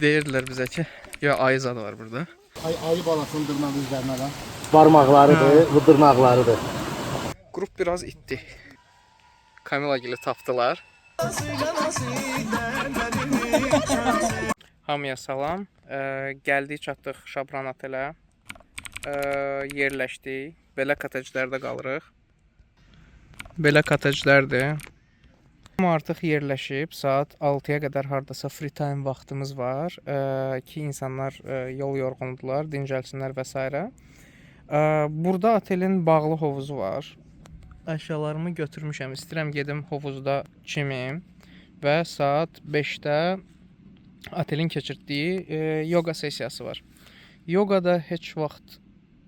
Deyirlər bizə ki, ya ayı zadı var burada. Ayı balasının dırnağı üzərinə lan. Barmaqlarıdır, bu dırnaqlarıdır. Qrup biraz itdi. Kamila gili tapdılar. Hamıya salam. Gəldik, çatdıq Şabran otelə. Yerləşdik. Belə koteclərdə qalırıq. Belə koteclərdir. Artıq yerləşib, saat 6-ya qədər hardasa free time vaxtımız var ki, insanlar yol yorğundular, dincəlsinlər və s. Burada otelin bağlı hovuzu var. Əşyalarımı götürmüşəm, istəyirəm gedim hovuzda çimim və saat 5-də otelin keçirdiyi yoga sessiyası var. Yogada heç vaxt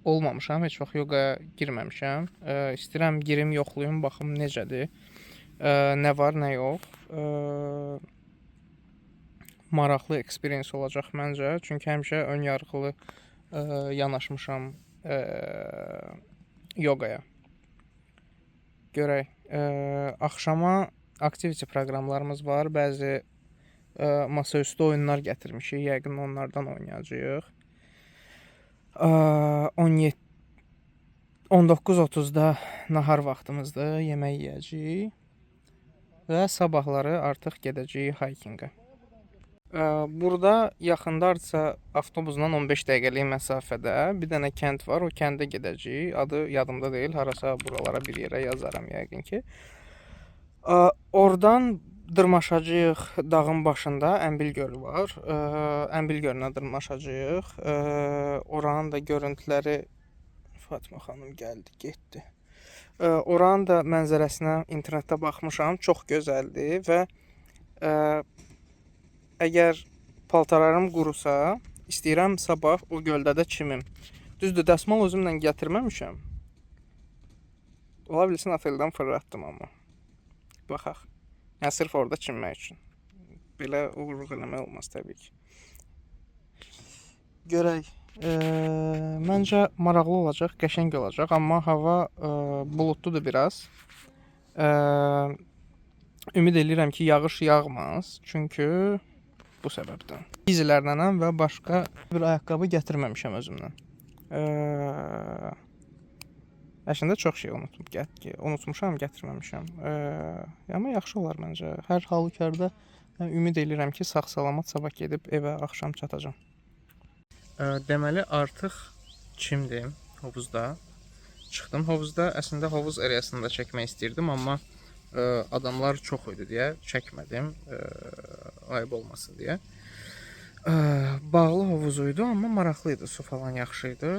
olmamışam, heç vaxt yogaya girməmişəm. İstəyirəm girim, yoxlayım, baxım necədir. Nə var, nə yox. Maraqlı experience olacaq məncə. Çünki həmişə ön yarğılı yanaşmışam yogaya. Görək. Axşama aktivite proqramlarımız var. Bəzi masaüstü oyunlar gətirmişik. Yəqin onlardan oynayacağıq. 19:30-da nahar vaxtımızdır. Yemək yeyəcəyik. Və sabahları artıq gedəcəyik hikinga. Burada yaxındarsa avtobusla 15 dəqiqəlik məsafədə bir dənə kənd var. O kəndə gedəcəyik. Adı yadımda deyil. Harasa buralara bir yerə yazaram yəqin ki. Oradan dırmaşacağıq dağın başında. Ənbil gölü var. Ənbil gölünə dırmaşacağıq. Oranın da görüntüləri Fatma xanım gəldi, getdi. Oranın da mənzərəsinə internetdə baxmışam. Çox gözəldir və əgər paltarlarım qurusa, istəyirəm sabah o göldə də çimim. Düzdür, dəsmal özümlə gətirməmişəm. Ola bilsin oteldən fırlatdım amma. Baxaq. Yəni sırf orada çimmək üçün. Belə uğurluq eləmək olmaz təbii ki. Görək. Məncə maraqlı olacaq, qəşəng olacaq, amma hava buludludur biraz. Ümid edirəm ki, yağış yağmaz, çünki bu səbəbdən. İzilərlənəm və başqa bir ayaqqabı gətirməmişəm özümlə. Əslində çox şey unutmuşam, gətirməmişəm. Amma yaxşı olar məncə. Hər halükarda ümid edirəm ki, sağ-salamat sabah gedib evə axşam çatacağam. Deməli artıq çimdim hovuzda. Çıxdım hovuzda. Əslində hovuz eriyasında çəkmək istirdim, amma adamlar çox idi deyə çəkmədim. Ayıb olmasın deyə. Bağlı hovuzuydu, amma maraqlı idi. Su falan yaxşı idi.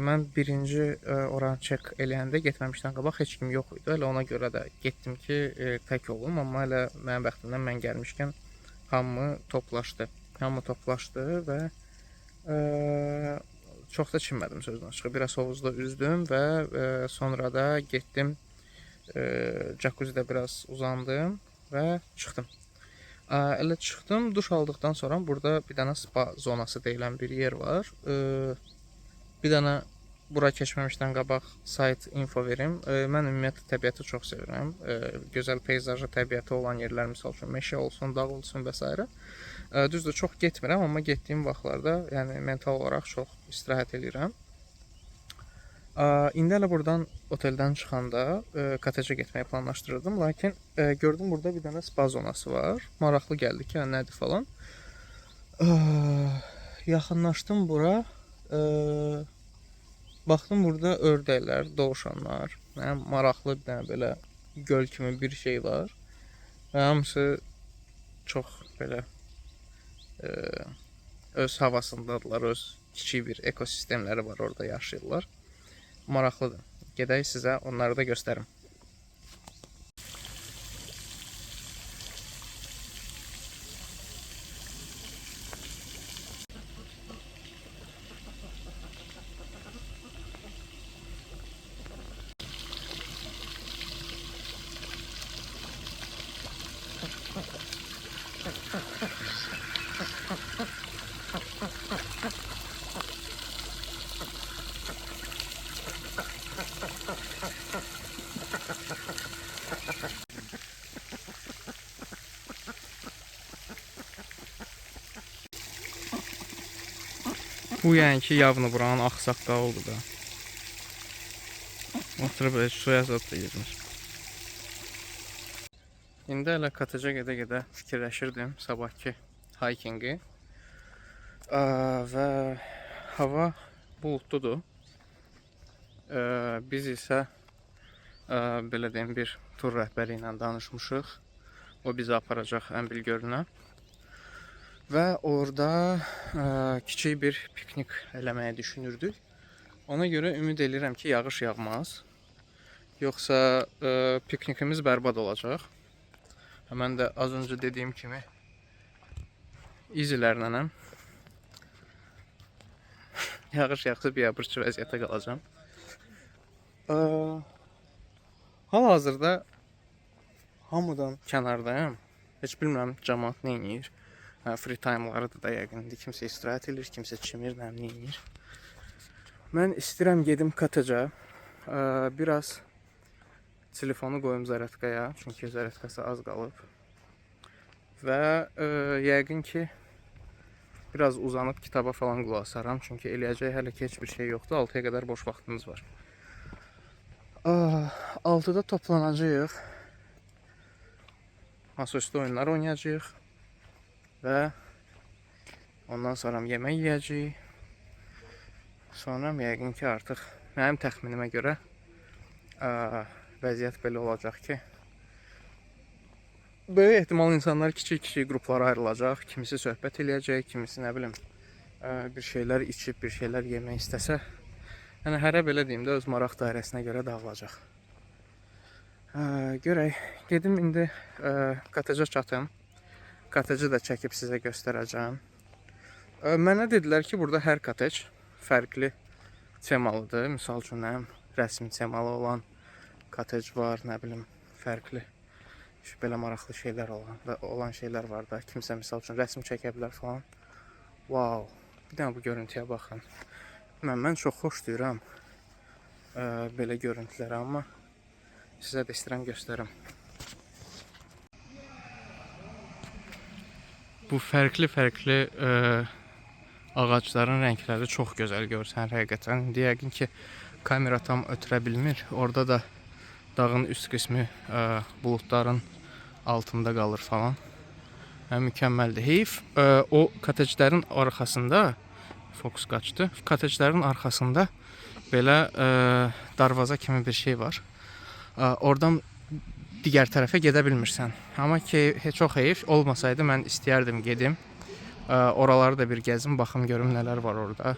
Mən birinci oranı çək eləyəndə getməmişdən qabaq heç kim yox idi. Elə ona görə də getdim ki, tək olum, amma elə mənim bəxtimdən mən gəlmişkən hamı toplaşdı. Və çox da çimmədim sözün açığı. Biraz hovuzda üzdüm və sonra da getdim jacuzzidə biraz uzandım və çıxdım. Elə çıxdım, duş aldıqdan sonra burada bir dənə spa zonası deyilən bir yer var. Bir dənə bura keçməmişdən qabaq sayt info verim. Mən ümumiyyətlə təbiəti çox sevirəm. Gözəl peyzajı, təbiəti olan yerlər, misal üçün meşə olsun, dağ olsun və s. Düzdür, çox getmirəm, amma getdiyim vaxtlarda yəni mental olaraq çox istirahət edirəm. İndi elə buradan oteldən çıxanda kotecə getməyi planlaşdırırdım, lakin gördüm burada bir dənə spa zonası var. Maraqlı gəldi ki, nədir falan. Yaxınlaşdım bura. Baxdım burada ördəklər, dovşanlar. Maraqlı bir dənə belə göl kimi bir şey var. Hamısı çox belə öz havasındadılar, öz kiçik bir ekosistemləri var, orada yaşayırlar. Maraqlıdır. Gedək sizə onları da göstərim. Bu yəni ki, yavını buranın ağsaqqalıdır da. Oturub belə suya zad da yedmir. İndi hələ kateca gedə-gedə fikirləşirdim sabahki hikingi. Və hava buludludur. Biz isə belə deyim, bir tur rəhbəri ilə danışmışıq. O bizi aparacaq Ənbil gölünə. Və orada kiçik bir piknik eləməyi düşünürdük. Ona görə ümid edirəm ki, yağış yağmaz. Yoxsa piknikimiz bərbad olacaq. Mən də az öncə dediyim kimi izilərlənəm. Yağış yağsa biabırçı vəziyyətə qalacam. Hal-hazırda hamıdan kənardayım. Heç bilmirəm cəmaət nə edir. Free time'ları da yəqin. Kimsə istirahət edir, kimsə çimir, nə edir. Mən istəyirəm gedim kateca. Biraz telefonu qoyum zərətkaya, çünki zərətkası az qalıb. Və yəqin ki, biraz uzanıb kitaba falan qulaq asaram, çünki eləyəcək hələ ki heç bir şey yoxdur. 6-ya qədər boş vaxtımız var. 6-da toplanacağıq. Masaüstü oyunlar oynayacağıq. Və ondan sonra yemək yeyəcəyik. Sonra yəqin ki, artıq mənim təxminimə görə vəziyyət belə olacaq ki, böyük ehtimal insanlar kiçik-kiçik qruplara ayrılacaq. Kimisi söhbət eləyəcək, kimisi nə bilim bir şeylər içib, bir şeylər yemək istəsə, yəni hərə belə deyim də öz maraq dairəsinə görə dağılacaq. Görək, gedim indi kateca çatım. Kateci də çəkib sizə göstərəcəm. Mənə dedilər ki, burada hər katec fərqli temalıdır. Misal üçün, rəsmi temalı olan katec var, nə bilim, fərqli belə maraqlı şeylər olan şeylər var da. Kimsə misal üçün rəsm çəkə bilər falan. Wow, bir dənə bu görüntüyə baxın. Mən çox xoşlayıram belə görüntüləri, amma sizə də istəyirəm göstərim. Bu fərqli ağacların rəngləri çox gözəl görsənir həqiqətən. İndi yəqin ki, kamera tam ötürə bilmir. Orada da dağın üst qismi buludların altında qalır falan. Mükəmməldir. Heyf, o kateclərin arxasında, fokus qaçdı, kateclərin arxasında belə darvaza kimi bir şey var. Oradan digər tərəfə gedə bilmirsən. Amma ki, çox heyif olmasaydı mən istəyərdim gedim. Oraları da bir gəzim, baxım görüm nələr var orada.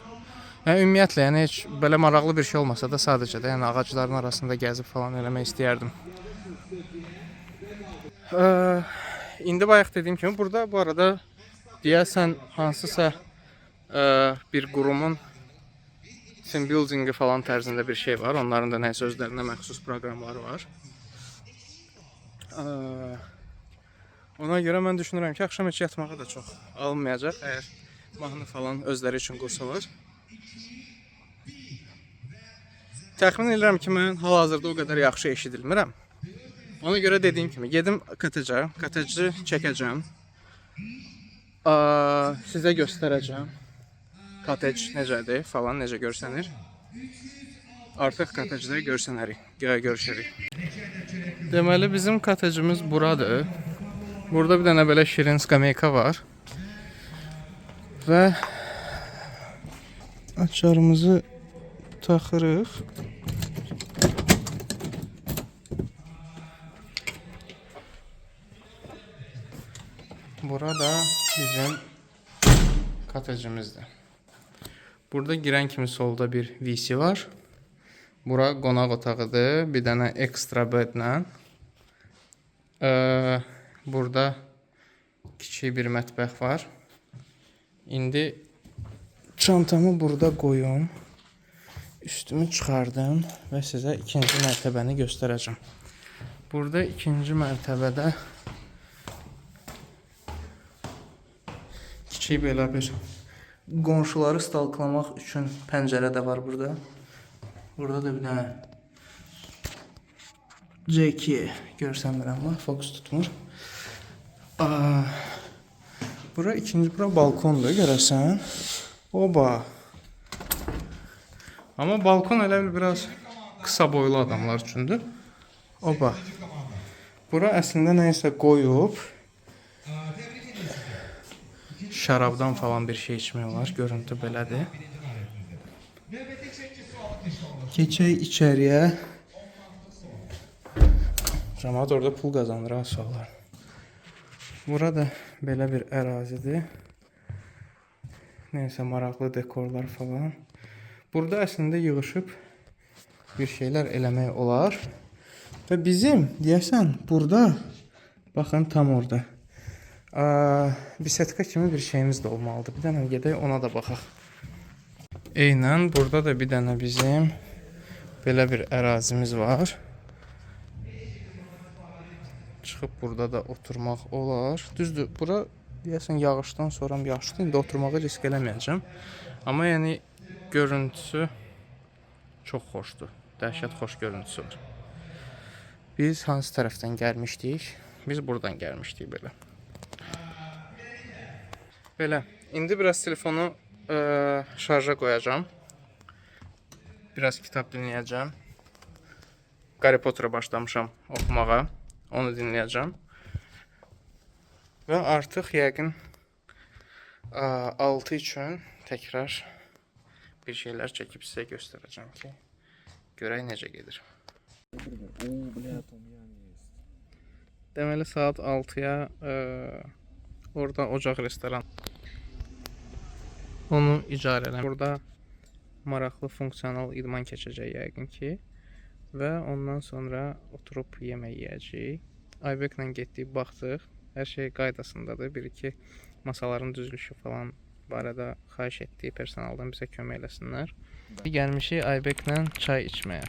Ümumiyyətlə, yəni heç belə maraqlı bir şey olmasa da sadəcə də yəni ağacların arasında gəzib falan eləmək istəyərdim. İndi bayaq dediyim kimi burada bu arada deyəsən hansısa bir qurumun team buildingi falan tərzində bir şey var. Onların da nəsə özlərinə məxsus proqramları var. Ona görə mən düşünürəm ki, axşam heç yatmağa da çox alınmayacaq, əgər mahnı falan özləri üçün qursalar. Təxmin edirəm ki, mən hal-hazırda o qədər yaxşı eşidilmirəm. Ona görə dediyim kimi, gedim kateca, kateci çəkəcəm. Sizə göstərəcəm. Katec necədir falan, necə görsənir. Artıq katecdə görüşərik. Deməli, bizim katecimiz buradır. Burada bir dənə belə şirin skameyka var. Və açarımızı taxırıq. Burada bizim katecimizdir. Burada girən kimi solda bir WC var. Bura qonaq otağıdır. Bir dənə ekstra bedlə. Burada kiçik bir mətbəx var. İndi çantamı burada qoyum. Üstümü çıxardım və sizə ikinci mərtəbəni göstərəcəm. Burada ikinci mərtəbədə kiçik belə bir qonşuları stalklamaq üçün pəncərə də var burada. Burada da bir dənə C2 görsənmirəm, amma fokus tutmur. Bura balkondur, görəsən. Oba, Amma balkon elə bil biraz qısa boylu adamlar üçündür. Oba. Bura əslində nəyisə qoyub şərabdan falan bir şey içmək olar. Görüntü belədir. Keçək içəriyə. Cəmaət orada pul qazanır az sonra. Burada belə bir ərazidir. Neysə maraqlı dekorlar falan. Burada əslində yığışıb bir şeylər eləmək olar. Və bizim deyəsən burada baxın tam orada. Bisetka kimi bir şeyimiz də olmalıdır. Bir dənə gedək ona da baxaq. Eynən burada da bir dənə bizim belə bir ərazimiz var. Çıxıb burada da oturmaq olar. Düzdür, bura deyəsən yağışdan sonra yaşlı. İndi oturmağı risk eləməyəcəm. Amma yəni görüntüsü çox xoşdur. Dəhşət xoş görüntüsü var. Biz hansı tərəfdən gəlmişdik? Biz buradan gəlmişdik belə. Belə. İndi biraz telefonu şarja qoyacağam. Biraz kitab dinləyəcəm. Harry Potter'a başlamışam oxumağa. Onu dinləyəcəm. Və artıq yəqin 6 üçün təkrar bir şeylər çəkib sizə göstərəcəm ki, görək necə gedir. Deməli saat 6-ya orada ocaq restoran. Onu icarə elədim. Burada maraqlı funksional idman keçəcək yəqin ki. Və ondan sonra oturub yemək yeyəcəyik. Aybeklə getdik, baxdıq. Hər şey qaydasındadır. Bir-iki masaların düzülüşü falan barədə xahiş etdik personaldan bizə kömək eləsinlər. Gəlmişik Aybeklə çay içməyə.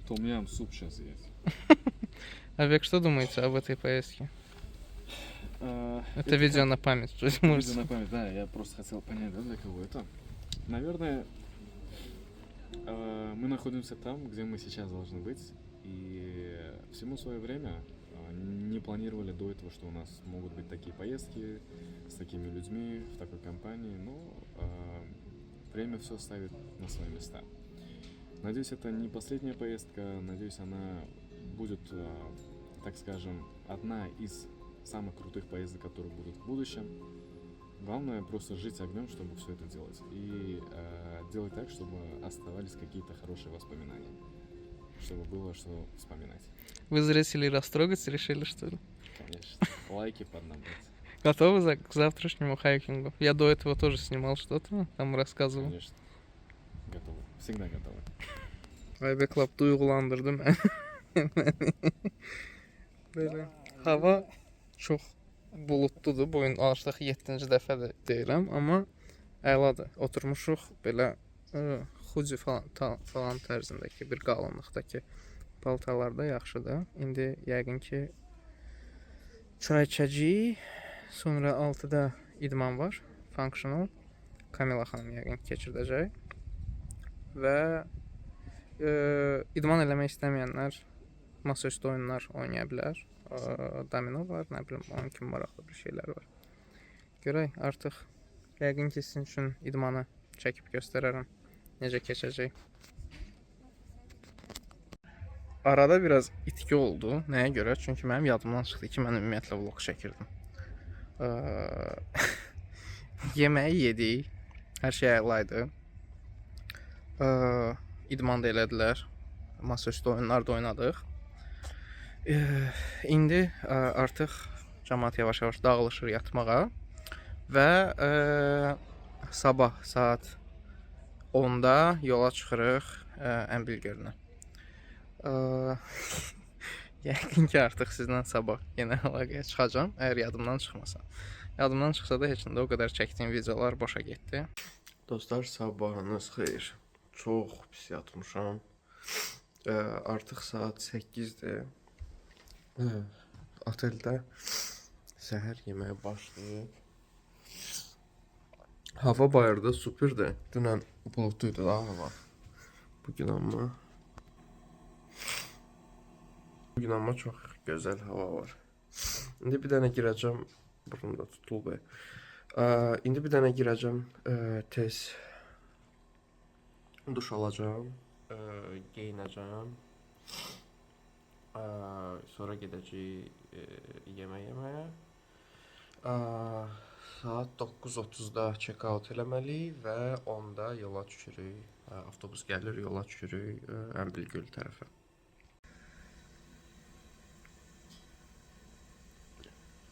Том ям суп сейчас есть. Айбек, что думаете об этой поездке? Это видео на память. Видео на память, да, я просто хотел понять, да, для кого это. Наверное, мы находимся там, где мы сейчас должны быть, и всему свое время не планировали до этого, что у нас могут быть такие поездки с такими людьми, в такой компании, но время все ставит на свои места. Надеюсь, это не последняя поездка, надеюсь, она будет, так скажем, одна из самых крутых поездок, которые будут в будущем. Главное просто жить огнем, чтобы все это делать. И делать так, чтобы оставались какие-то хорошие воспоминания. Чтобы было что вспоминать. Вы зрителей растрогать решили, что ли? Конечно. Лайки поднабрать. Готовы к завтрашнему хайкингу? Я до этого тоже снимал что-то, там рассказывал. Конечно. Готовы. Всегда готовы. Aybek lap duyğulandırdı məni. Belə. Hava çox buludludur. Bu gün artıq 7-ci dəfədir deyirəm, amma əladır. Oturmuşuq belə xuci falan tərzindəki bir qalınlıqdakı paltarlarda yaxşıdır. İndi yəqin ki çay içəcəyik. Sonra 6-da idman var. Functional. Kamila xanım yəqin keçirdəcək. Və idman eləmək istəməyənlər masaüstü oyunlar oynaya bilər. Domino var, nə bilim, onun kimi maraqlı bir şeylər var. Görək, artıq yəqin ki sizin üçün idmanı çəkib göstərərəm. Necə keçəcək. Arada biraz itki oldu. Nəyə görə? Çünki mənim yadımdan çıxdı ki, mən ümumiyyətlə vlog çəkirdim. Yeməyi yedik. Hər şey əlaydı. İdman da elədilər. Masaüstü oyunlar da oynadıq. İndi artıq cəmaət yavaş-yavaş dağılışır yatmağa və sabah saat 10-da yola çıxırıq Əmbil gölünə. Yəqin ki artıq sizlə sabah yenə əlaqəyə çıxacağam, əgər yadımdan çıxmasa. Yadımdan çıxsa da heç o qədər çəkdiyim videolar boşa getdi. Dostlar, sabahınız xeyir. Çox pis yatmışam. Artıq saat 8-dir. Oteldə səhər yeməyə başlayıb. Hava bayırda superdir. Dünən buludluydu da hava. Bugün amma çox gözəl hava var. İndi bir dənə girəcəm. Burnumda tutuldu. İndi bir dənə girəcəm tez Duş alacağım, geyinəcəm. Sonra gedəcəyik yemək yeməyə. Saat 9:30-da check-out eləməliyik və 10-da yola düşürük. Avtobus gəlir, yola düşürük Əmbilgöl tərəfə.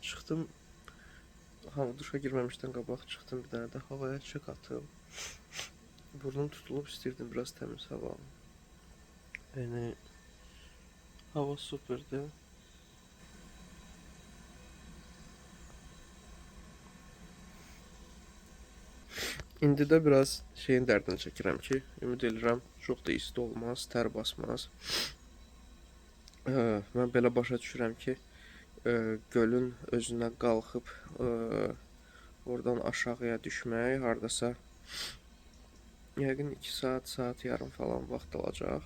Çıxdım, duşa girməmişdən qabaq çıxdım, bir dənə də havaya çək atım. Burnum tutulub, istəyirdim biraz təmiz hava alım. Yəni, hava superdir. İndi də biraz şeyin dərdini çəkirəm ki, ümid edirəm çox da isti olmaz, tər basmaz. Mən belə başa düşürəm ki, gölün özünə qalxıb oradan aşağıya düşmək hardasa yəqin 2 saat yarım falan vaxt alacaq.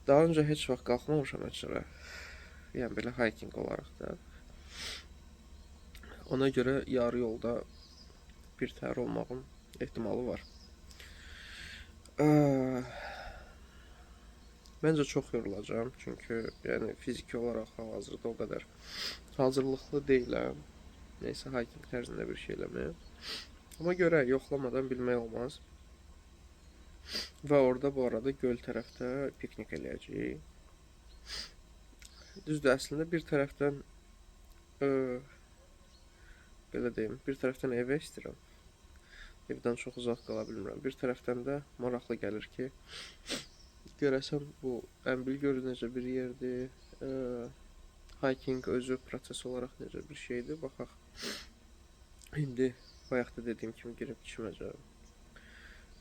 Daha öncə heç vaxt qalxmamışam aşağı. Yəni belə hiking olaraq da. Ona görə yarı yolda bir təhər olmağın ehtimalı var. Məncə çox yorulacağam, çünki yəni fiziki olaraq hal-hazırda o qədər hazırlıqlı deyiləm. Neysə hiking tərzində bir şey eləməyə. Amma görək, yoxlamadan bilmək olmaz. Və orada bu arada göl tərəfdə piknik eləyəcəyik. Düzdür, əslində bir tərəfdən belə deyim, bir tərəfdən evə istəyirəm. Evdən çox uzaq qala bilmirəm. Bir tərəfdən də maraqlı gəlir ki, görəsən bu Əmbilgöl necə bir yerdir, hiking özü proses olaraq necə bir şeydir, baxaq. İndi bayaq da dediyim kimi girib içməyəcəm.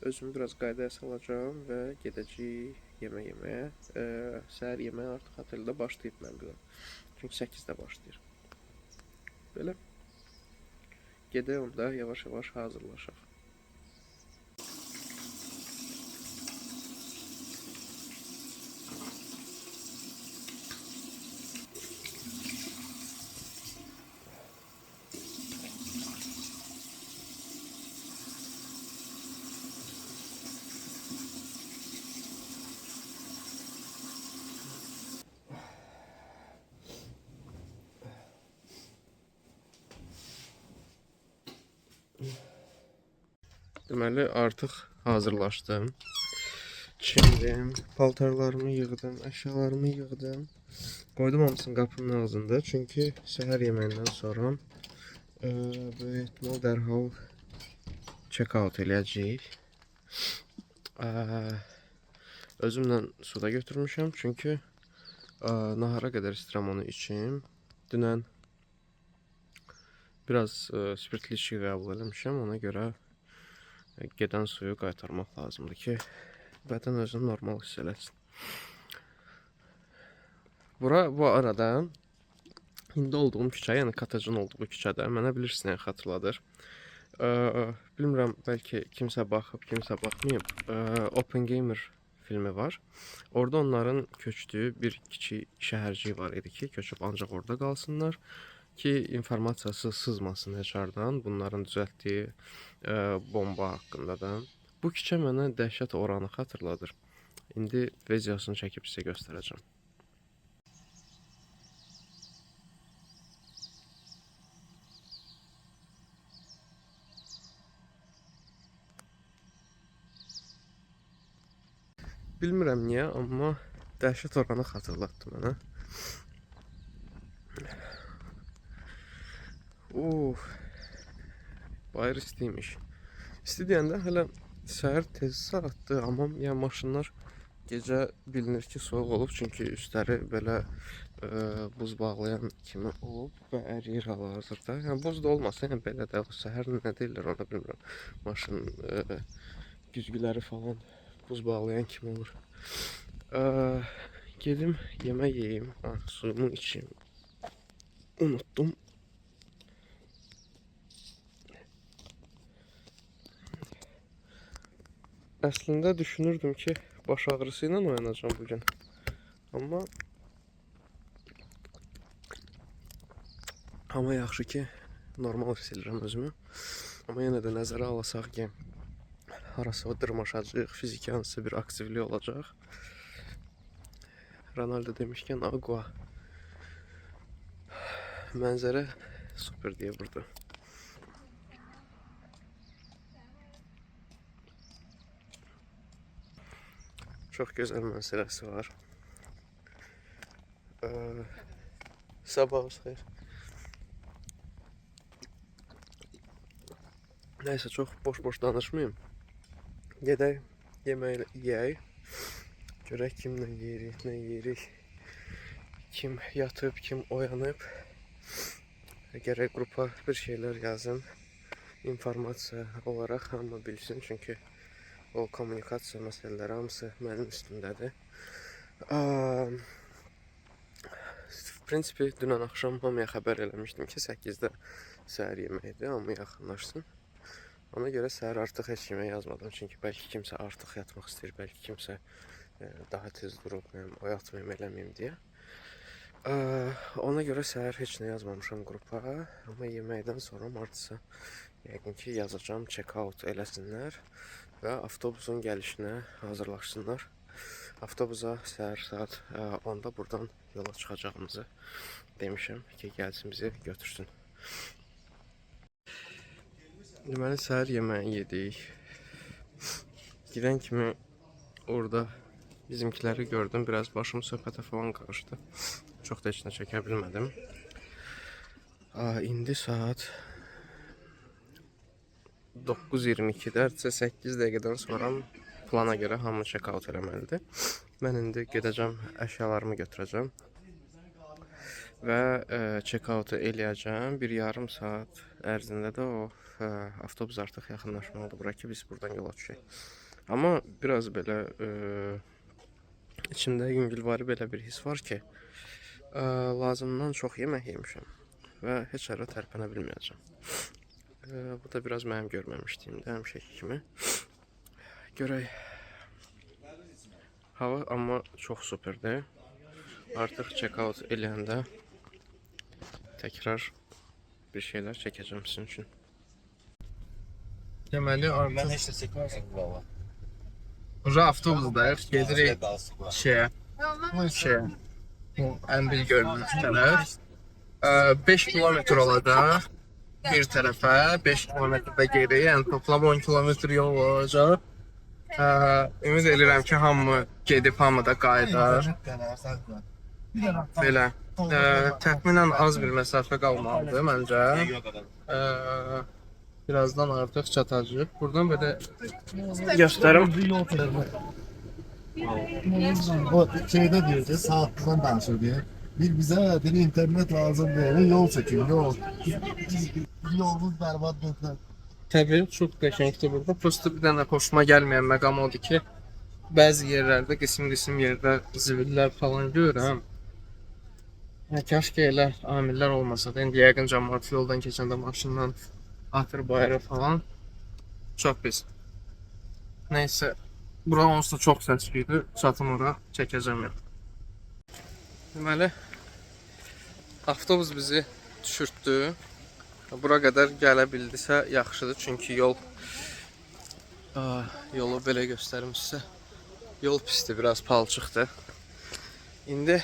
Özümü biraz qaydaya salacağım və gedəcəyik yemək yeməyə. Səhər yeməyi artıq oteldə başlayıb mən biləm. Çünki 8-də başlayır. Belə. Gedək onda yavaş-yavaş hazırlaşaq. Deməli, artıq hazırlaşdım. Çimdim, paltarlarımı yığdım, əşyalarımı yığdım. Qoydum hamısını qapının ağzında, çünki səhər yeməyindən sonra böyük ehtimal dərhal check-out eləyəcəyik. Özümlə suda götürmüşəm, çünki nahara qədər istəyirəm onu içim. Dünən biraz spirtli içki qəbul eləmişəm, ona görə gedən suyu qaytarmaq lazımdır ki, bədən özünü normal hiss eləsin. Bu arada indi olduğum küçə, yəni Katacın olduğu küçədə mənə bilirsiniz, xatırladır. Bilmirəm, bəlkə kimsə baxıb, kimsə baxmayıb. Open Gamer filmi var. Orada onların köçdüyü bir kiçik şəhərcik var idi ki, köçüb ancaq orada qalsınlar ki, informasiyası sızmasın həşardan, bunların düzəltdiyi bomba haqqında da. Bu küçə mənə dəhşət oranı xatırladır. İndi videosunu çəkib sizə göstərəcəm. Bilmirəm niyə, amma dəhşət oranı xatırlatdı mənə. Bayır istiymiş. İsti deyəndə hələ səhər tez saatdır, amma yəni maşınlar gecə bilinir ki, soyuq olub, çünki üstləri belə buz bağlayan kimi olub və əriyir hal-hazırda. Yəni buz da olmasa, yəni belə də səhər nə deyirlər ona bilmirəm. Maşın güzgüləri falan buz bağlayan kimi olur. Gedim yemək yeyim, suyumu içeyim. Unuttum. Əslində düşünürdüm ki, baş ağrısı ilə oyanacağım bugün. Amma yaxşı ki, normal hiss edirəm özümü. Amma yenə də nəzərə alasaq ki, harasa dırmaşacağıq, fiziki hansısa bir aktivlik olacaq. Ronaldo demişkən Agua. Mənzərə super deyə burada. Çox gözəl mənzərəsi var. Sabahınız xeyir. Nəysə, çox boş-boş danışmayayım. Gedək, yemək yeyək. Görək kimlə yeyirik, nə yeyirik. Kim yatıb, kim oyanıb. Gərək qrupa bir şeylər yazın. İnformasiya olaraq hamı bilsin. Çünki o kommunikasiya məsələləri hamısı mənim üstümdədir. Prinsipi, dünən axşam hamıya xəbər eləmişdim ki, 8-də səhər yeməkdir, hamı yaxınlaşsın. Ona görə səhər artıq heç kimə yazmadım. Çünki bəlkə kimsə artıq yatmaq istəyir, bəlkə kimsə daha tez durub, oyatmayım, eləməyim deyə. Ona görə səhər heç nə yazmamışam qrupa. Amma yeməkdən sonra martısa yəqin ki yazacağım, check-out eləsinlər və avtobusun gəlişinə hazırlaşsınlar. Avtobusa səhər saat 10-da buradan yola çıxacağımızı demişəm ki, gəlsin bizi götürsün. Deməli, səhər yeməyi yedik. Girən kimi orada bizimkiləri gördüm. Biraz başım söhbətə falan qarışdı. Çox da heç nə çəkə bilmədim. İndi saat 9:22-də, 8 dəqiqədən sonra plana görə hamı check-out eləməlidir. Mən indi gedəcəm, əşyalarımı götürəcəm və check-out'u eləyəcəm. Bir yarım saat ərzində də o avtobus artıq yaxınlaşmalıdır bura ki, biz buradan yola düşək. Amma biraz belə içimdə yüngülvari belə bir his var ki, lazımdan çox yemək yemişəm və heç ara tərpənə bilməyəcəm. Bu da biraz mənim görməmişdiyimdə, həmişəki kimi. Görək. Hava amma çox superdir. Artıq check-out eləyəndə təkrar bir şeylər çəkəcəm sizin üçün. Deməli, Mən heç də çəkməmişəm valla. Uca avtobusdayıq, gedirik şeyə, Ənbil görünür tərəf. 5 kilometr olacaq bir tərəfə, 5 kilometrdə geri, yəni toplam 10 kilometr yol olacaq. Ümid edirəm ki, hamı gedib, hamı da qayıdar. Belə, təxminən az bir məsafə qalmalıdır məncə. Birazdan artıq çatacaq. Buradan belə göstərim. O şeyde diyor ki saatten danışır diye. Bize bir internet lazım diye yol çekin yol. Yolumuz berbat dediler. Təbii, çox qəşəngdir burada. Prosta bir dənə xoşuma gəlməyən məqam odur ki, bəzi yerlərdə, qism-qism yerdə zibillər falan görürəm. Kaşki elə amillər olmasa da, indi yəqin cəmaət yoldan keçəndə maşından atır bayra falan. Çox pis. Neysə, bura onsuz da çox səsliydi. Çatım ora, çəkəcəm ya. Deməli, avtobus bizi düşürtdü. Bura qədər gələ bildisə yaxşıdır, çünki yolu belə göstərim sizə. Yol pisdir, biraz palçıqdır. İndi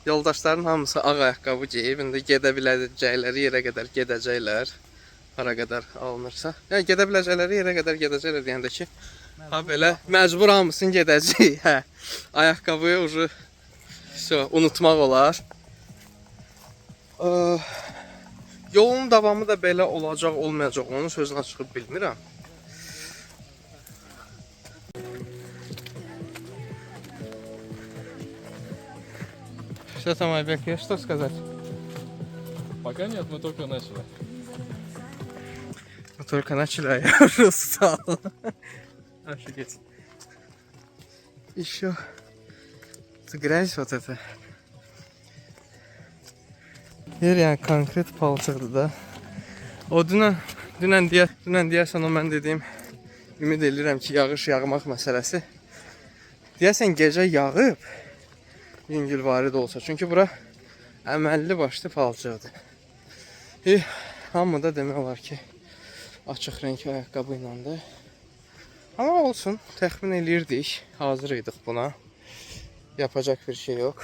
yoldaşların hamısı ağ ayaqqabı geyib, indi gedə biləcəkləri yerə qədər gedəcəklər. Hara qədər alınırsa. Yəni gedə biləcəkləri yerə qədər gedəcəklər deyəndə ki, ha belə məcbur hamısını gedəcək. Hə. Ayaqqabıyı ucu unutmaq olar. Yolun davamı da belə olacaq, olmayacaq, onun sözünə çıxıb bilmirəm. Что там, Айбек, есть что сказать? Пока нет, мы только начали. Мы только начали, а я уже устал. Офигеть. Еще грязь вот эта. Yer yəni konkret palçıqdır da. O dünən deyərsən o mən dediyim, ümid edirəm ki, yağış yağmaq məsələsi. Deyərsən gecə yağıb, yüngülvari də olsa. Çünki bura əməlli başlı palçıqdır. Hamı da demək olar ki, açıq rəng ayaqqabı iləndir. Amma olsun, təxmin eləyirdik, hazır idik buna. Yapacaq bir şey yox.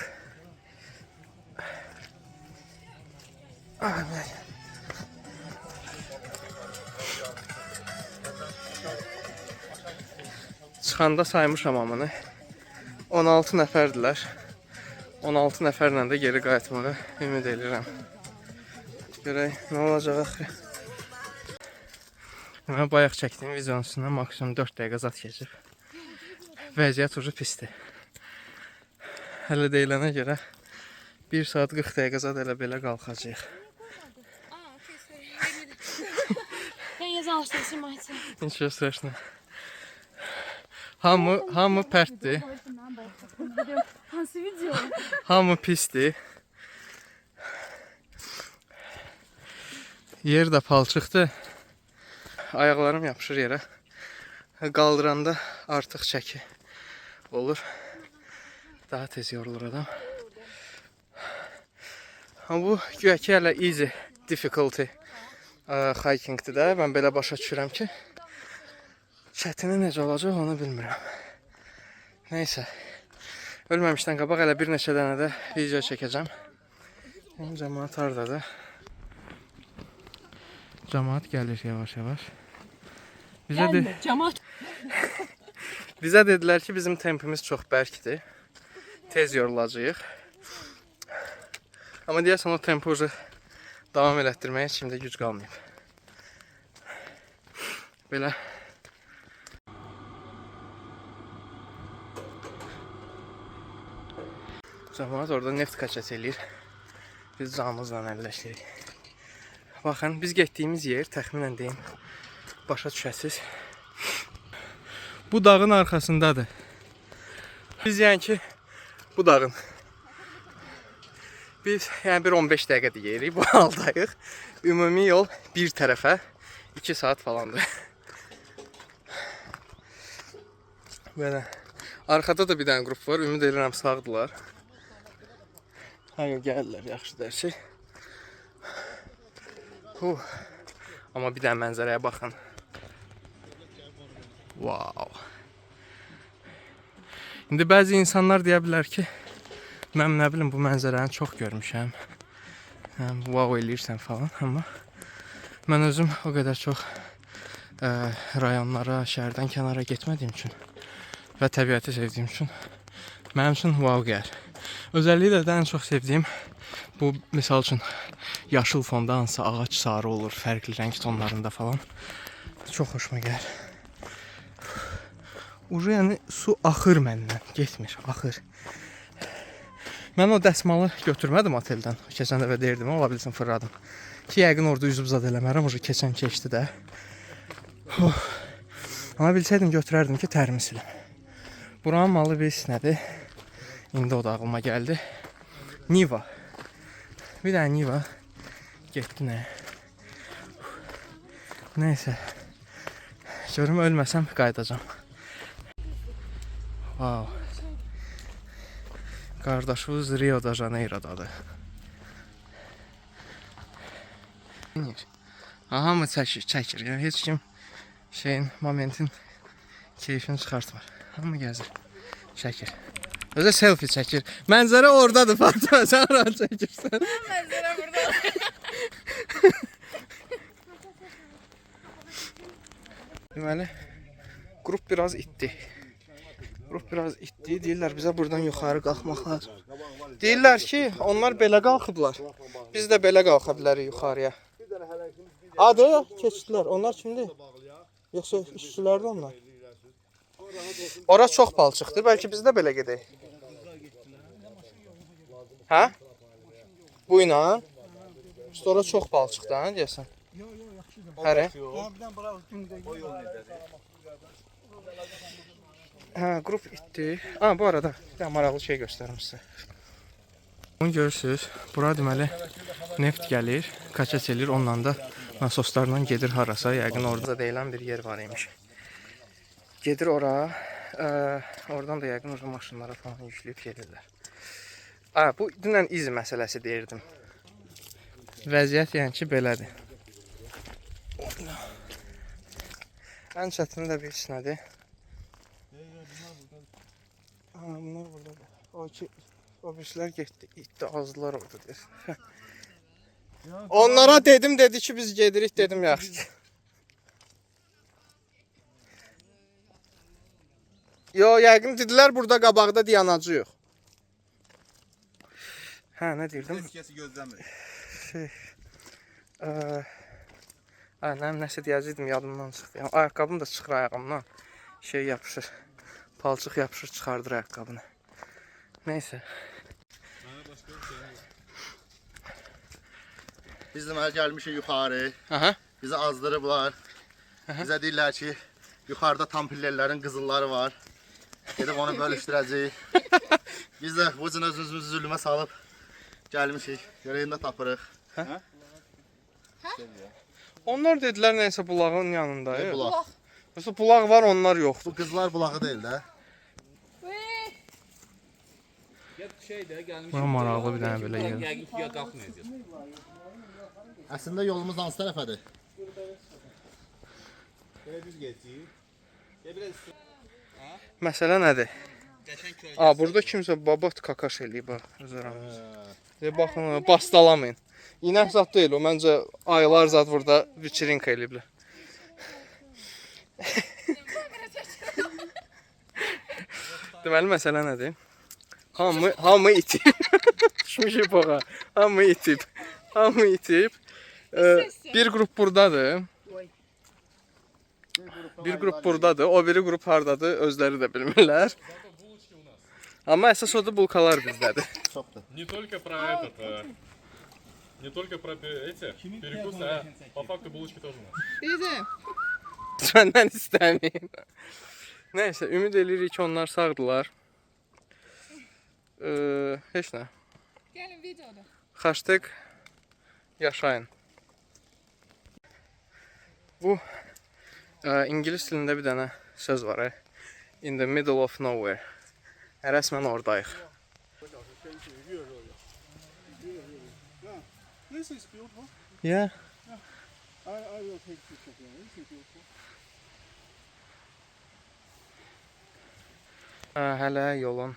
Çıxanda saymışam hamını. 16 nəfərdilər. 16 nəfərlə də geri qayıtmağı ümid edirəm. Görək, nə olacaq axı. Mən bayaq çəkdiyim videonun üstündən maksimum 4 dəqiqə zat keçib. Vəziyyət ucu pisdir. Hələ deyilənə görə 1 saat 40 dəqiqə zat elə belə qalxacaq. Я не знала, что снимается. Nişə страшно. Hamı pərtdir. Hansı video? Hamı pisdir. Yer də palçıqdır. Ayaqlarım yapışır yerə. Qaldıranda artıq çəki olur. Daha tez yorulur adam. Amma bu güya ki hələ easy difficulty hikingdir də. Mən belə başa düşürəm ki, çətini necə olacaq onu bilmirəm. Neysə. Ölməmişdən qabaq hələ bir neçə dənə də video çəkəcəm. Cəmaat hardadır? Cəmaat gəlir yavaş-yavaş. Camaat. Bizə dedilər ki, bizim tempimiz çox bərkdir. Tez yorulacağıq. Amma deyəsən o tempi ucu davam elətdirməyə şimdi güc qalmayıb. Belə. Cəmaat orada neft kaçat eləyir. Biz camımızla əlləşirik. Baxın, biz getdiyimiz yer təxminən deyim, başa düşəsiz. Bu dağın arxasındadır. Biz yəni ki, bu dağın. Biz yəni bir 15 dəqiqə deyirik, bu haldayıq. Ümumi yol bir tərəfə 2 saat falandır. Belə. Arxada da bir dənə qrup var, ümid edirəm sağdılar. Hayır, gəlirlər, yaxşı dərsək. Amma bir dənə mənzərəyə baxın. Wow. İndi bəzi insanlar deyə bilər ki, mən nə bilim bu mənzərəni çox görmüşəm. Wow eləyirsən falan, amma mən özüm o qədər çox rayonlara, şəhərdən kənara getmədiyim üçün və təbiəti sevdiyim üçün mənim üçün wow gəlir. Özəlliklə də ən çox sevdiyim bu, misal üçün yaşıl fonda hansısa ağac sarı olur, fərqli rəng tonlarında falan. Çox xoşuma gəlir. Ucu yəni su axır məndən, getmir, axır. Mən o dəsmalı götürmədim oteldən. Keçən dəfə deyirdim, ola bilsin fırladım. Ki, yəqin orada üzüb zad eləmərəm, ucu keçən keçdi də. Amma bilsəydim götürərdim ki, tərimi silim. Buranın malı biz nədir? İndi o da ağlıma gəldi. Niva. Bir dənə Niva. Getdi nə? Neysə. Görüm ölməsəm qayıdacam. Wow. Qardaşımız Rio de Janeiro'dadır. Aha mı çəkir? Yəni heç kim momentin keyfini çıxartmır. Hamı gəzir. Çəkir. Özə selfie çəkir. Mənzərə oradadır Fatıma, sən rahat çəkirsən. Mənzərə burada. Deməli, qrup biraz itdi. Deyirlər bizə buradan yuxarı qalxmaq lazım. Deyirlər ki, onlar belə qalxıblar. Biz də belə qalxa bilərik yuxarıya. Adı keçdilər. Onlar kimdir? Yoxsa işçilərdir onlar? Ora çox palçıqdır. Bəlkə biz də belə gedək. Hə? Bu ilə? İşte ora çox palçıqdır, hə deyəsən? Həri? Hə, qrup itdi. Bu arada bir də maraqlı şey göstərim sizə. Bunu görürsünüz. Bura deməli neft gəlir, kaçaç elir, onunla da nasoslarla gedir harasa. Yəqin orada deyilən bir yer var imiş. Gedir ora. Oradan da yəqin orada maşınlara falan yükləyib gedirlər. Bu dünən iz məsələsi deyirdim. Vəziyyət yəni ki belədir. Ən çətini də bir nədir? Bunlar burada. O birislər getdi. İtdi azdılar orada deyir. Onlara dedim dedi ki biz gedirik dedim yaxşı. Yo yəqin dedilər burada qabaqda dayanacı yox. Hə nə deyirdim? Eskisi gözləmir. Aynen nəsə deyəcəydim yadımdan çıxdı. Yəni, ayaqqabım da çıxır ayağımdan. Şey yapışır. Palçıq yapışır çıxardır ayaqqabını. Neyse. Biz deməli gəlmişik yuxarı. Aha. Bizi azdırıblar. Bizə deyirlər ki, yuxarıda tam pillələrin qızılları var. Gedib onu bölüşdürəcəyik. Biz də bu cür özümüzü zülmə salıb gəlmişik. Görəyində tapırıq. Onlar dedilər neysə bulağın yanında. Ne bulaq? Yoxsa bulaq var onlar yoxdur. Bu qızlar bulağı deyil də. Buna maraqlı bir dənə belə yer. Əslində yolumuz hansı tərəfədir? Məsələ nədir? Burada kimsə babat kakaş eləyib ha öz aramızda. Baxın, bastalamayın. İnək zat deyil o, məncə aylar zat burada viçirinka eləyiblər. Deməli məsələ nədir? Hamı itib. Düşmüşük bağa. Hamı itib. Hamı itib. Bir qrup buradadır. Bir qrup buradadır. O biri qrup hardadır özləri də bilmirlər. Amma əsas odur bulkalar bizdədir. Çoxdur. Не только про этот, не только про эти перекусы, а по факту булочки тоже у нас. Məndən istəməyin. Nəysə, ümid edirik ki, onlar sağdılar. Heç nə. Gəlin videoda. Hashtag yaşayın. Bu İngilis dilində bir dənə söz var. In the middle of nowhere. Rəsmən oradayıq. This is beautiful. Yeah. I will take picture of it. This is beautiful. Hələ yolun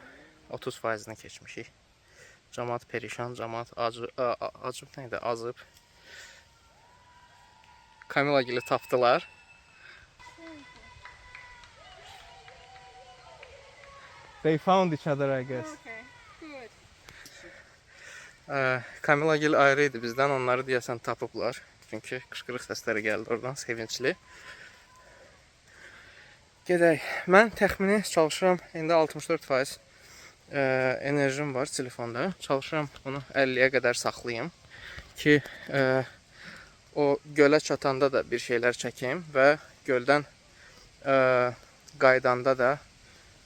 30%-ni keçmişik. Cəmaət perişan, cəmaət acıb neydi? Azıb. Kamila gili tapdılar. They found each other, I guess. Okay, good. Kamila gil ayrı idi bizdən, onları deyəsən tapıblar. Çünki qışqırıq səsləri gəldi oradan, sevincli. Gedək. Mən təxmini çalışıram, indi 64% enerjim var telefonda. Çalışıram bunu 50-yə qədər saxlayayım ki, o gölə çatanda da bir şeylər çəkeyim və göldən qaydanda da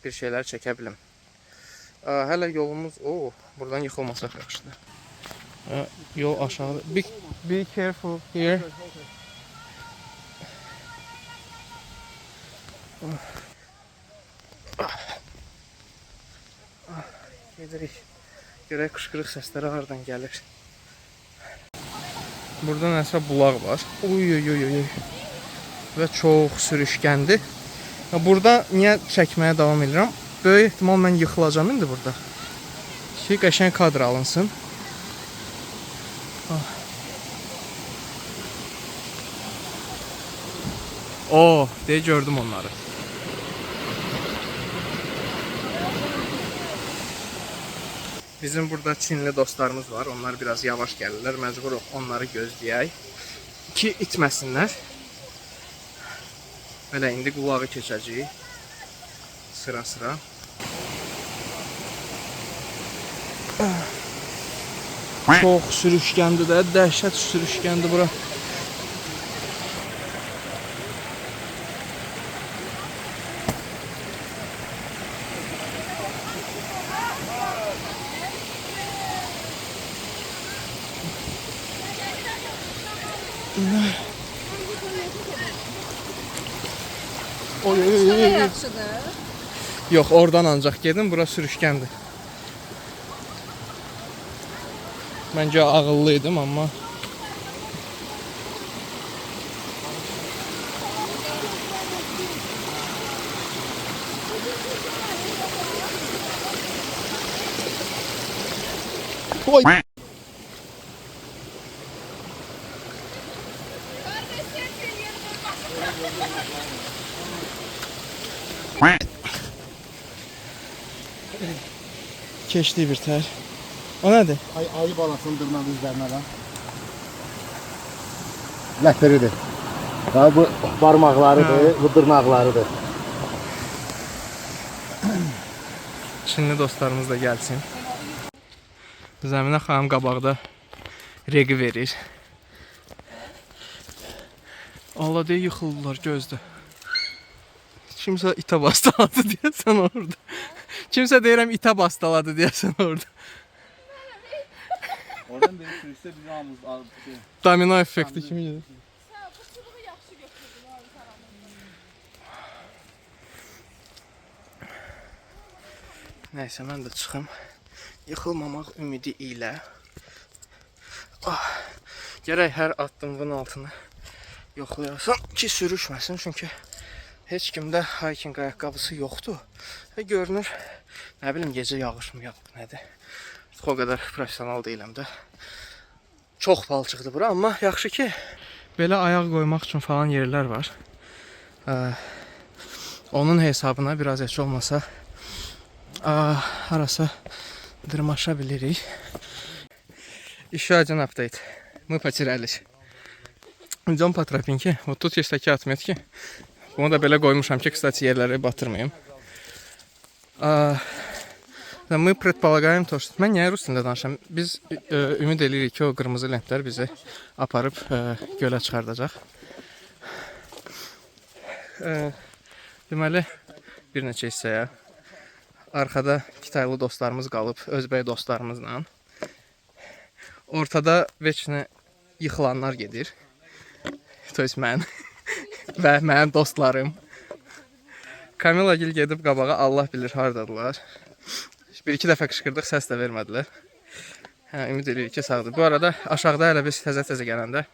bir şeylər çəkə bilim. Hələ yolumuz, buradan yıxılmasaq yaxşıdır. Yol aşağı. Be careful here. Gedirik. Görək qışqırıq səsləri hardan gəlir. Burada nəsə bulaq var. Oy. Və çox sürüşkəndir. Burada niyə çəkməyə davam edirəm? Böyük ehtimal mən yıxılacağım indi burada. Ki qəşəng kadr alınsın. Deyə gördüm onları. Bizim burada Çinli dostlarımız var. Onlar biraz yavaş gəlirlər. Məcbur onları gözləyək ki itməsinlər. Belə indi qulağı keçəcəyik. Sıra. Çox sürüşkəndir də, dəhşət sürüşkəndir bura. Yaxşıdır. Yox, oradan ancaq gedin, bura sürüşkəndir. Məncə ağıllı idim, amma Oy. Keçdi bir tər. O nədir? Ayı balasını dırnağı üzərinə lan. Lətiridir. Bu barmaqlarıdır, bu dırnaqlarıdır. Çinli dostlarımız da gəlsin. Zəminə xanım qabaqda reqi verir. Allah deyə yıxıldılar gözdə. Kimsə itə bastaladı deyəsən orada. Kimsə deyirəm itə bastaladı deyəsən orada. Oradan biri sürüşsə biz hamımız Domino effekti kimi gedir. Nəysə mən də çıxım. Yıxılmamaq ümidi ilə. Gərək hər addımın altını yoxlayasam ki sürüşməsin. Çünki heç kimdə hiking ayaqqabısı yoxdur. Və görünür, nə bilim gecə yağış mı yağıb nədir. O qədər professional deyiləm də. Çox palçıqdır bura, amma yaxşı ki belə ayaq qoymaq üçün falan yerlər var. Onun hesabına biraz heç olmasa harasa dırmaşa bilirik. Еще один апдейт. Мы потерялись. Идем по тропинке. Вот тут есть такие отметки. Bunu da belə qoymuşam ki, kстати, yerləri batırmayım. Мы предполагаем то, что... Mən niyə rus dilində danışam? Biz ümid edirik ki, o qırmızı lentlər bizi aparıb gölə çıxardacaq. Deməli, bir neçə hissəyə. Arxada Kitaylı dostlarımız qalıb, Özbək dostlarımızla. Ortada veçinə yıxılanlar gedir. To есть mən və mənim dostlarım. Kamila gil gedib qabağa, Allah bilir hardadılar. Bir-iki dəfə qışqırdıq, səs də vermədilər. Ümid edirik ki, sağdır. Bu arada aşağıda hələ biz təzə gələndə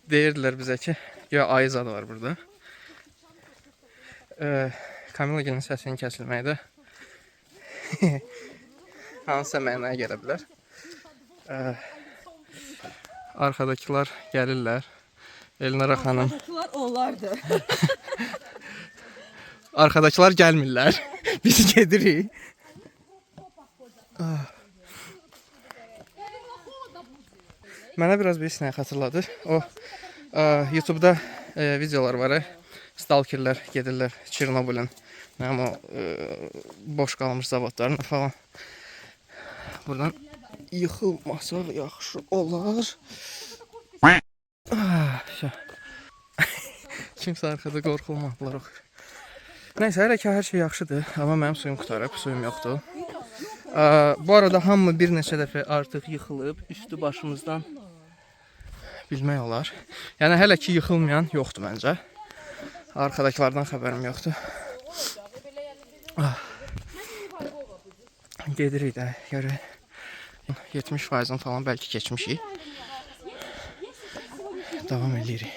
deyirdilər bizə ki, ya ayı zadı var burada. Kamila gilin səsinin kəsilməyi də hansısa mənaya gələ bilər. Arxadakılar gəlirlər. Elnara xanım. Arxadakılar onlardı. Arxadakılar gəlmirlər. Biz gedirik. Mənə biraz bir sinə xatırladı. O YouTube'da videolar var. Stalkerlər gedirlər Çernobylin. Mənim o boş qalmış zavodlarına falan. Buradan yıxılmasaq yaxşı olar. Kimsə arxada qorxulmadılar. Nəysə, hələ ki hər şey yaxşıdır. Amma mənim suyum qutarıb, suyum yoxdur. Bu arada hamı bir neçə dəfə artıq yıxılıb, üstü başımızdan bilmək olar. Yəni hələ ki yıxılmayan yoxdur məncə. Arxadakılardan xəbərim yoxdur. Gedirik də, görək. 70% falan bəlkə keçmişik. Davam edirik.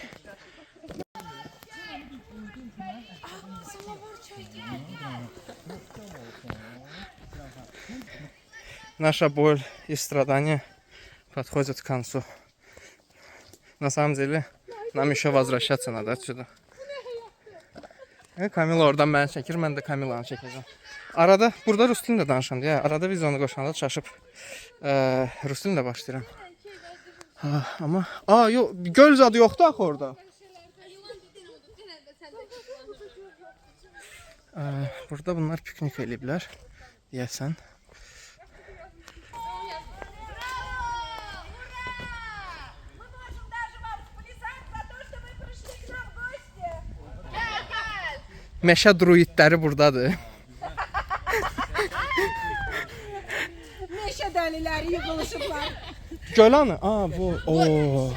Наша боль и страдания подходят к концу. На самом деле, нам еще возвращаться надо отсюда. Kamila oradan məni çəkir, mən də Kamilanı çəkəcəm. Arada, burada rus dilində danışam deyə, arada videonu qoşanda çaşıb rus dilində başlayıram. Amma, yox, göl zadı yoxdur axı orada. Burada bunlar piknik eləyiblər, deyəsən. Meşə druidləri buradadır. Meşə dəliləri yığılışıblar. Gölanı? Bu. Oo.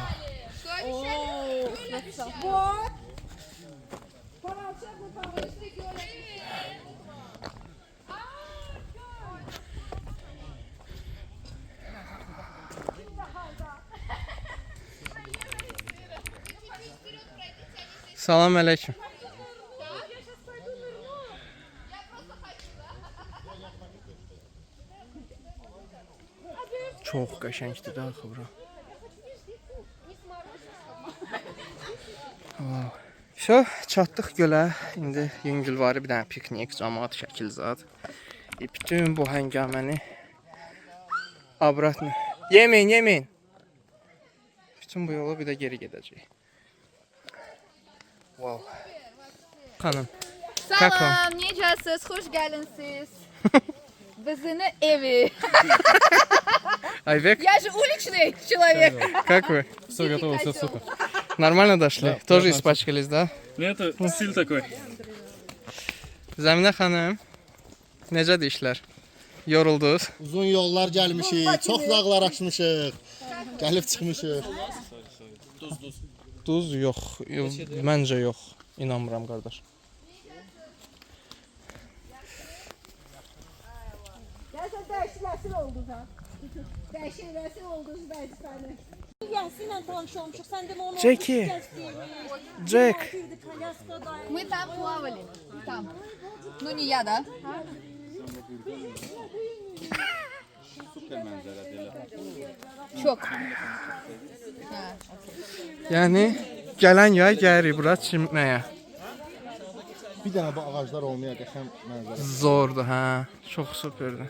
Salam aleyküm. Çox qəşəngdir də axı bura. Şo, çatdıq gölə. İndi yüngülvari bir dənə piknik, cəmaət şəkil zad. Bütün bu həngaməni abratını. Yemeyin. Bütün bu yolu bir də geri gedəcəyik. Wow. Xanım. Salam, necəsiz? Xoş gəlmisiniz. Bizim evi. Айвек, Я же уличный человек. как вы? Все готово, все супер. Нормально дошли? Да, Тоже да, испачкались, да? Ну, это стиль такой. Zəminə xanım, necədir işlər? Yoruldunuz? Uzun yollar gəlmişik, çox dağlar aşmışıq. Gəlib çıxmışıq. Duz yox, məncə yox. İnanmıram qardaş. Gerçekten değişik oldun ha. Değişik resim oldun belki seni. Yasin'le tanış olmuşuk. Sen de onu Jackie. Jack. Мы там плавали. Там. Ну, не я, да? Çok. Ha. Yəni gələn yay gəlirik bura çimməyə. Bir dənə bu ağaclar olmaya qəşəng mənzərə. Zordur, hə. Çox superdir.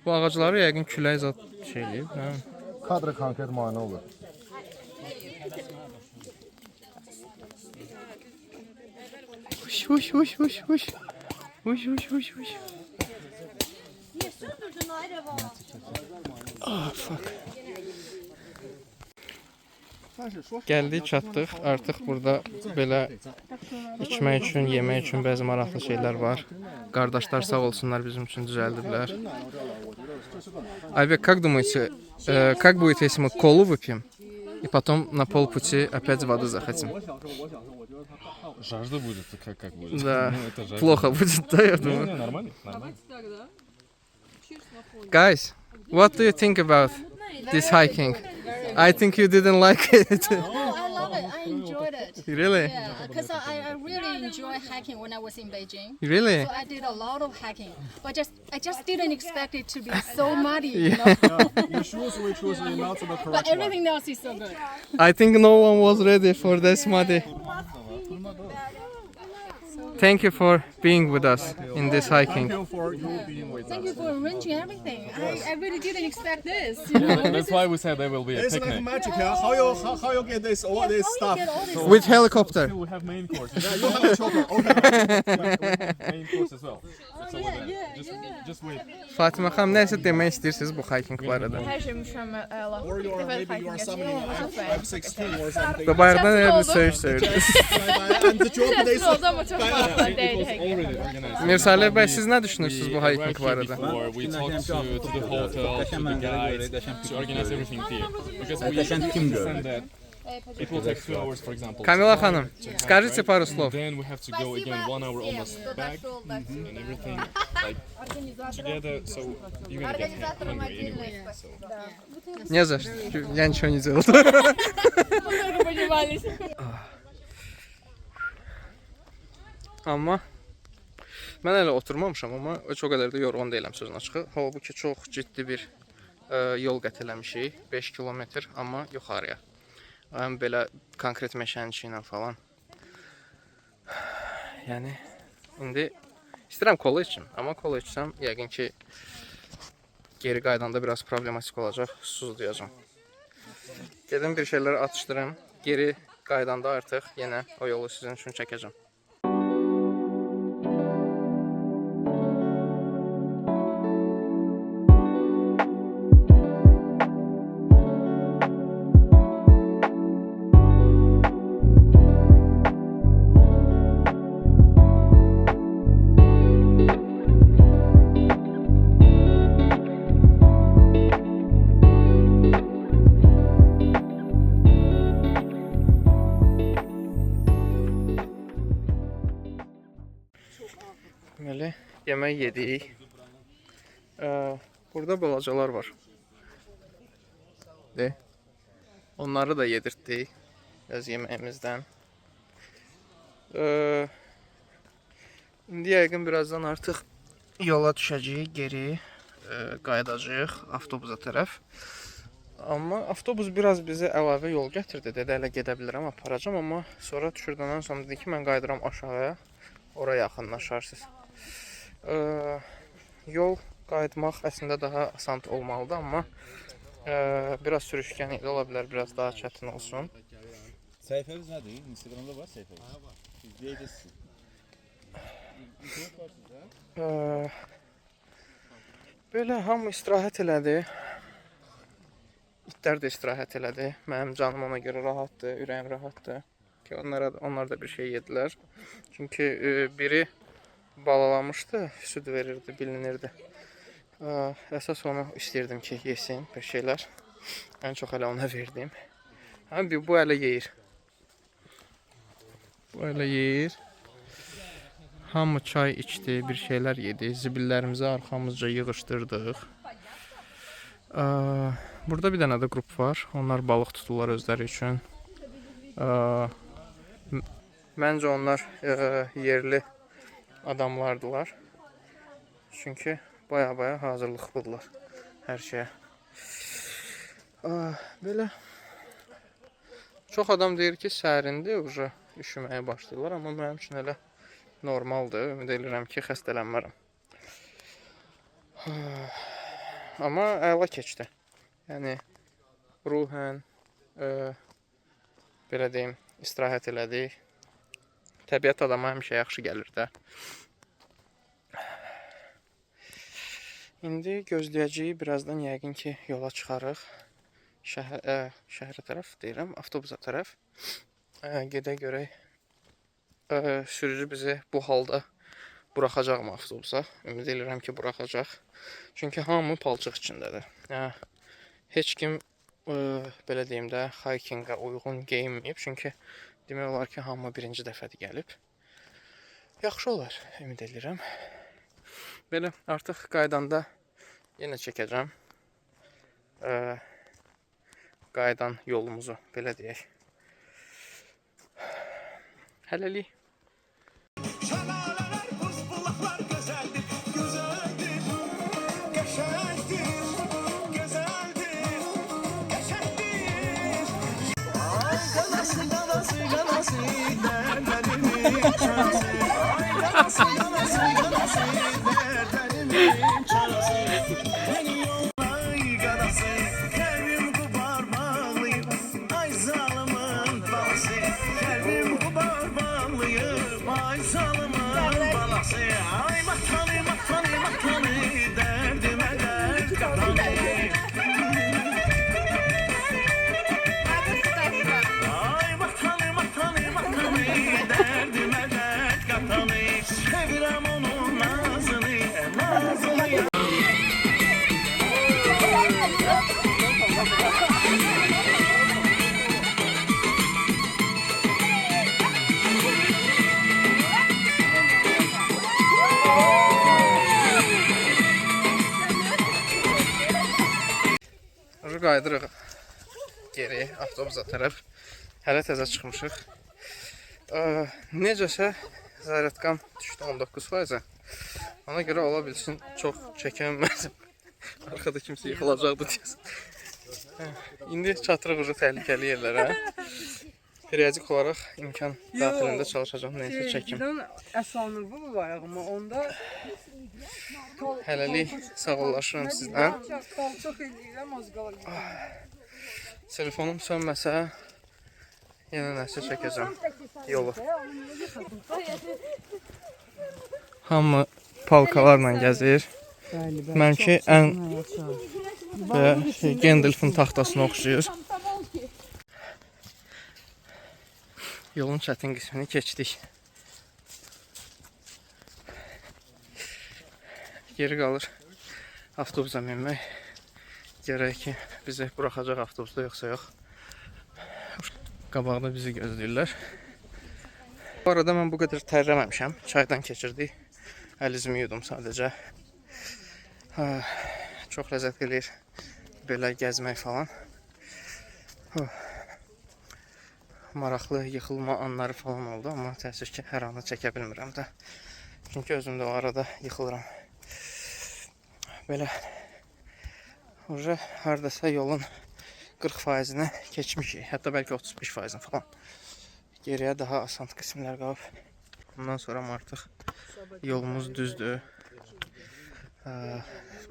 Bu ağacları yəqin külək zad şey eləyib, hə. Kadra konkret mane olur. Huş. Ah, fuck. Gəldik, çatdıq. Artıq burada belə içmək üçün, yemək üçün bəzi maraqlı şeylər var. Qardaşlar sağ olsunlar bizim üçün düzəldiblər. Ayбек, как думаете, как будет, если мы колу выпьем и потом на полпути опять воды захотим? Жажда будет, как будет? Да, Ну, это жажда. плохо будет, да, я Не, думаю. не, нормально, нормально. Guys, what do you think about this hiking? I think you didn't like it. Oh, I love it. I enjoyed it. Really? Yeah, because I really enjoy hiking when I was in Beijing. Really? So I did a lot of hiking, but I just didn't expect it to be so muddy, you know. Your shoes we chose not the But everything else is so good. I think no one was ready for this muddy. Thank you for being with us in this hiking. for you being with Thank you for arranging everything. I really didn't expect this. You know? That's why we said there will be a picnic. magic, huh? How you get this all this stuff? Get all this With helicopter. We have main course. You have a chopper. Okay. Main course as well. It's over there. Just wait. Fatimə xanım, nəsə demək istəyirsiniz bu hiking barədə? Her şey mükemmel. Or you are maybe you are summoning F-16 or something. Bu bayırdan elə bir söyüş söylədiniz. And the job today Sessiz oldu ama çok fazla It değil. was already organized. Mirsali bəy, siz nə düşünürsünüz bu We hiking arrived here barədə? before. We talked to the hotel, to the guides, to organize everything here. Because we understand that it will take 2 hours, for example. Kamila xanım, скажите пару слов. Then we have to go again 1 hour almost back and everything like together. So you're gonna get hungry anyway. So Не за что. Я ничего не делал. Bunları понимались. Amma mən hələ oturmamışam, amma heç o qədər də yorğun deyiləm sözün açığı. Halbuki çox ciddi bir yol qət eləmişik. 5 kilometr, amma yuxarıya. Həm belə konkret meşənin içi ilə falan. Yəni indi istəyirəm kola içim, amma kola içsəm yəqin ki geri qaydanda biraz problematik olacaq, susuzlayacağam. Gedim bir şeyləri atışdırım, geri qaydanda artıq yenə o yolu sizin üçün çəkəcəm. Deməli, yemək yedik. Burada balacalar var. Onları da yedirtdik. Biraz yeməyimizdən. İndi yəqin birazdan artıq yola düşəcəyik geri. qayıdacağıq avtobusa tərəf. Amma avtobus biraz bizə əlavə yol gətirdi. Dedi, elə gedə bilərəm, aparacam. Amma sonra düşürdəndən sonra dedi ki, mən qayıdıram aşağıya. Ora yaxınlaşarsınız. Yol qayıtmaq əslində daha asan olmalıdır, amma biraz sürüşkən idi, ola bilər, biraz daha çətin olsun. Səhifəmiz nədir? Instagramda var səhifəmiz. İzləyəcəksiniz. Belə hamı istirahət elədi. İtlər də istirahət elədi. Mənim canım ona görə rahatdır, ürəyim rahatdır. Ki onlar da bir şey yedilər. Çünki biri balalamışdı, süd verirdi, bilinirdi. Əsas onu istəyirdim ki, yesin bir şeylər. Ən çox elə ona verdim. Bu hələ yeyir. Bu hələ yeyir. Hamı çay içdi, bir şeylər yedi. Zibillərimizi arxamızca yığışdırdıq. Burada bir dənə də qrup var. Onlar balıq tuturlar özləri üçün. Məncə onlar yerli adamlardılar. Çünki baya-baya hazırlıqlıdırlar hər şeyə. Belə çox adam deyir ki, sərindir, üşüməyə başlayırlar, amma mənim üçün elə normaldır. Ümid edirəm ki, xəstələnmərəm. Amma əla keçdi. Yəni ruhən belə deyim, istirahət elədik. Təbiət adama həmişə yaxşı gəlir də. İndi gözləyəcəyik, birazdan yəqin ki, yola çıxarıq. Şəhərə tərəf deyirəm, avtobusa tərəf. Gedə görək. Sürücü bizi bu halda buraxacaqmı avtobusa? Ümid edirəm ki, buraxacaq. Çünki hamı palçıq içindədir. Heç kim belə deyim də hikinga uyğun geyinməyib. Çünki demək olar ki, hamı birinci dəfədir gəlib. Yaxşı olar, ümid edirəm. Belə artıq qaydanda yenə çəkəcəm. Qaydan yolumuzu, belə deyək. Hələlik. Şelaleler, buz bulaklar güzeldir, güzeldir, geçerdir, güzeldir, geçerdir. Ay ganası, ganası, ganası, derdenimin çaresi. Ay ganası, ganası, ganası, derdenimin çaresi. Beni yollay ganası, kalbim kubar bağlıyım. Ay zalimin balası, kalbim kubar bağlıyım. Ay zalimin balası, ay matanı, matanı, matanı, derdime dert katanı. Ay matanı, matanı, matanı, derdime dert katanı. Sevirəm onun nazını, nazını. Qaydırıq geri avtobusa tərəf. Hələ təzə çıxmışıq. Necəsə zaryatkam düşdü 19%. Ona görə ola bilsin çox çəkənmədim. Arxada kimsə yıxılacaqdı deyəsən. İndi çatırıq təhlükəli yerlərə. Periyodik olaraq imkan daxilində çalışacağım. Neysə çəkim. Əsanlığı var amma onda Hələlik sağollaşıram sizdən. palçaq eləyirəm az qala. Telefonum sönməsə yenə nəsə çəkəcəm yolu. Hamı palkalarla gəzir. Mənki ən Gandalfın taxtasına oxşuyur. Yolun çətin qismini keçdik. Geri qalır avtobusa minmək. Gərək ki, bizi buraxacaq avtobusda, yoxsa yox. Qabaqda bizi gözləyirlər. Bu arada mən bu qədər tərləməmişəm. Çaydan keçirdik. Əlizimi yudum sadəcə. Çox ləzzət eləyir belə gəzmək falan. Maraqlı yıxılma anları falan oldu, amma təəssüf ki, hər anı çəkə bilmirəm də. Çünki özüm də o arada yıxılıram. Belə Уже hardasa yolun 40%-ni keçmişik. Hətta bəlkə 35%-ni falan. Geriyə daha asan qismlər qalıb. Bundan sonra artıq yolumuz düzdür.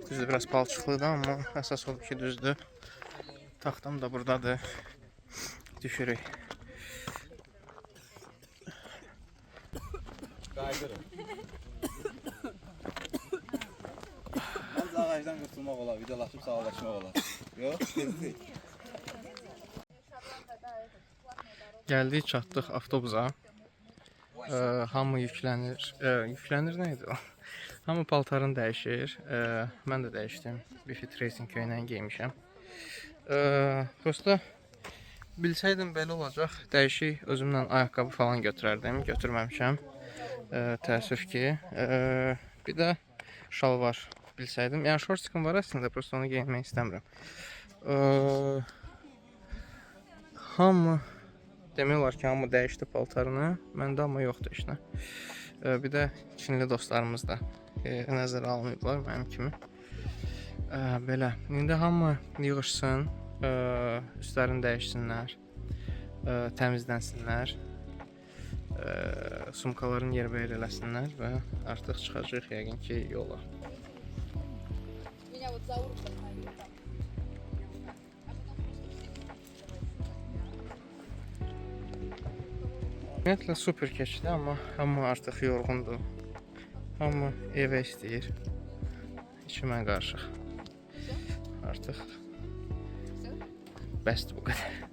Düzdür, biraz palçıqlıdır, amma əsas odur ki, düzdür. Taxtam da buradadır. Düşürük. Ağacdan qurtulmaq olar, vidalaşıb sağlaşmaq olar. Yox, tezlik. Gəldik, çatdıq avtobusa. Hamı yüklənir. Yüklənir nə idi o? Hamı paltarını dəyişir. Mən də dəyişdim. Bifit Racing köynəyini geymişəm. Prosta bilsəydim belə olacaq, dəyişik özümlə ayaqqabı falan götürərdim. Götürməmişəm. Təəssüf ki. Bir də şalvar bilsəydim. Yəni şortikim var əslində, prosta onu geyinmək istəmirəm. Hamı demək olar ki, hamı dəyişdi paltarını. Məndə amma yoxdur işlə. Bir də Çinli dostlarımız da nəzərə almayıblar mənim kimi. Belə. İndi hamı yığışsın, üstlərini dəyişsinlər, təmizlənsinlər, sumkalarını yerbəyer eləsinlər və artıq çıxacaq yəqin ki, yola. Ümumiyyətlə super keçdi, amma hamı artıq yorğundur. Hamı evə istəyir. İçimə qarışıq. Artıq bəsdir bu qədər.